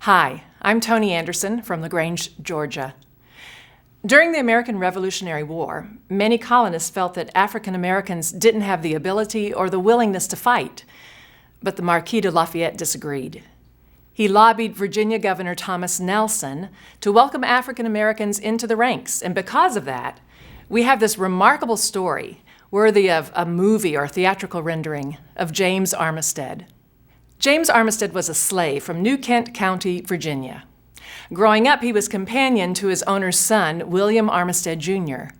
Hi, I'm Toni Anderson from LaGrange, Georgia. During the American Revolutionary War, many colonists felt that African Americans didn't have the ability or the willingness to fight, but the Marquis de Lafayette disagreed. He lobbied Virginia Governor Thomas Nelson to welcome African Americans into the ranks, and because of that, we have this remarkable story worthy of a movie or theatrical rendering of James Armistead. James Armistead was a slave from New Kent County, Virginia. Growing up, he was companion to his owner's son, William Armistead, Jr.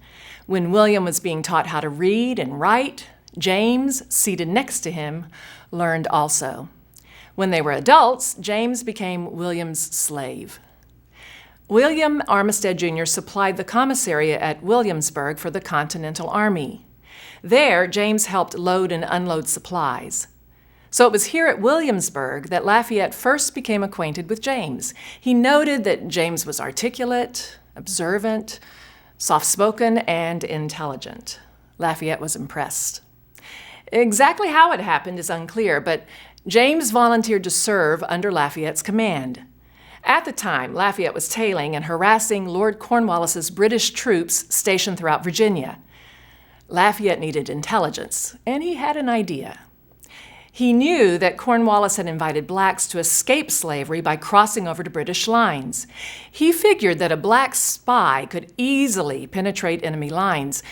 When William was being taught how to read and write, James, seated next to him, learned also. When they were adults, James became William's slave. William Armistead, Jr. supplied the commissariat at Williamsburg for the Continental Army. There, James helped load and unload supplies. So it was here at Williamsburg that Lafayette first became acquainted with James. He noted that James was articulate, observant, soft-spoken, and intelligent. Lafayette was impressed. Exactly how it happened is unclear, but James volunteered to serve under Lafayette's command. At the time, Lafayette was tailing and harassing Lord Cornwallis's British troops stationed throughout Virginia. Lafayette needed intelligence, and he had an idea. He knew that Cornwallis had invited blacks to escape slavery by crossing over to British lines. He figured that a black spy could easily penetrate enemy lines,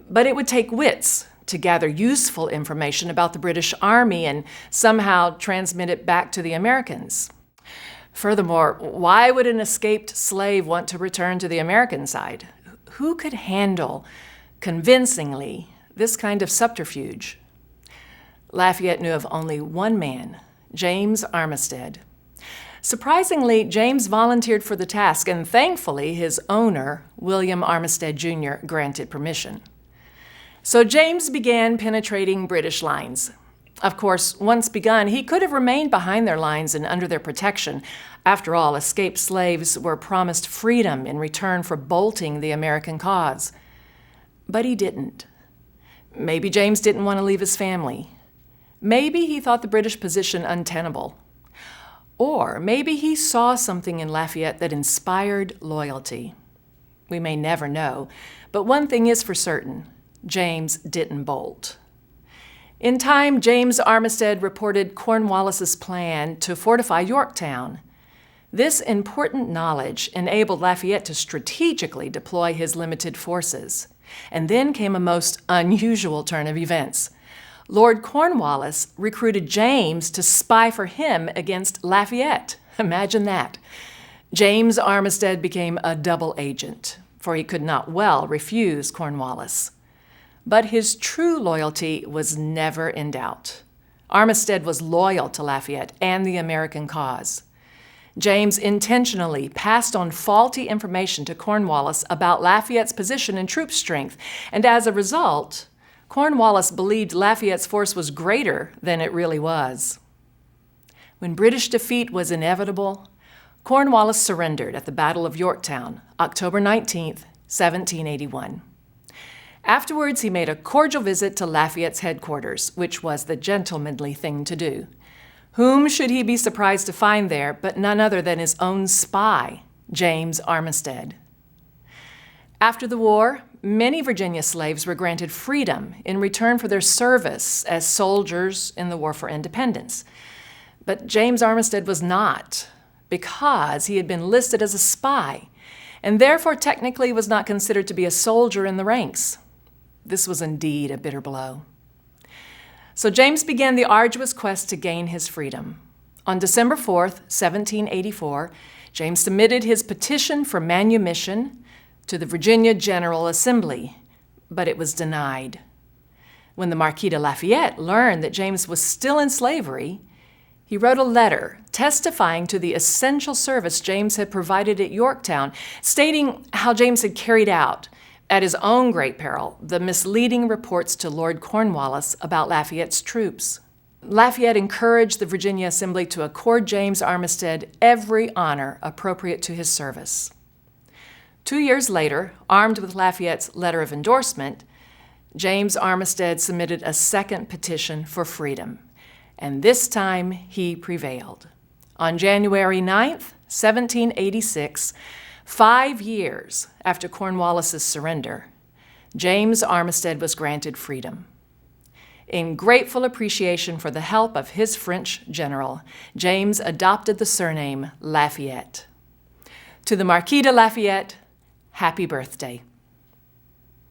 but it would take wits to gather useful information about the British Army and somehow transmit it back to the Americans. Furthermore, why would an escaped slave want to return to the American side? Who could handle, convincingly, this kind of subterfuge? Lafayette knew of only one man, James Armistead. Surprisingly, James volunteered for the task, and thankfully, his owner, William Armistead, Jr., granted permission. So James began penetrating British lines. Of course, once begun, he could have remained behind their lines and under their protection. After all, escaped slaves were promised freedom in return for bolting the American cause. But he didn't. Maybe James didn't want to leave his family. Maybe he thought the British position untenable. Or maybe he saw something in Lafayette that inspired loyalty. We may never know, but one thing is for certain: James didn't bolt. In time, James Armistead reported Cornwallis's plan to fortify Yorktown. This important knowledge enabled Lafayette to strategically deploy his limited forces. And then came a most unusual turn of events. Lord Cornwallis recruited James to spy for him against Lafayette. Imagine that. James Armistead became a double agent, for he could not well refuse Cornwallis. But his true loyalty was never in doubt. Armistead was loyal to Lafayette and the American cause. James intentionally passed on faulty information to Cornwallis about Lafayette's position and troop strength, and as a result, Cornwallis believed Lafayette's force was greater than it really was. When British defeat was inevitable, Cornwallis surrendered at the Battle of Yorktown, October 19, 1781. Afterwards, he made a cordial visit to Lafayette's headquarters, which was the gentlemanly thing to do. Whom should he be surprised to find there but none other than his own spy, James Armistead? After the war, many Virginia slaves were granted freedom in return for their service as soldiers in the War for Independence. But James Armistead was not, because he had been listed as a spy, and therefore technically was not considered to be a soldier in the ranks. This was indeed a bitter blow. So James began the arduous quest to gain his freedom. On December 4, 1784, James submitted his petition for manumission to the Virginia General Assembly, but it was denied. When the Marquis de Lafayette learned that James was still in slavery, he wrote a letter testifying to the essential service James had provided at Yorktown, stating how James had carried out, at his own great peril, the misleading reports to Lord Cornwallis about Lafayette's troops. Lafayette encouraged the Virginia Assembly to accord James Armistead every honor appropriate to his service. 2 years later, armed with Lafayette's letter of endorsement, James Armistead submitted a second petition for freedom, and this time he prevailed. On January 9, 1786, 5 years after Cornwallis's surrender, James Armistead was granted freedom. In grateful appreciation for the help of his French general, James adopted the surname Lafayette. To the Marquis de Lafayette, happy birthday.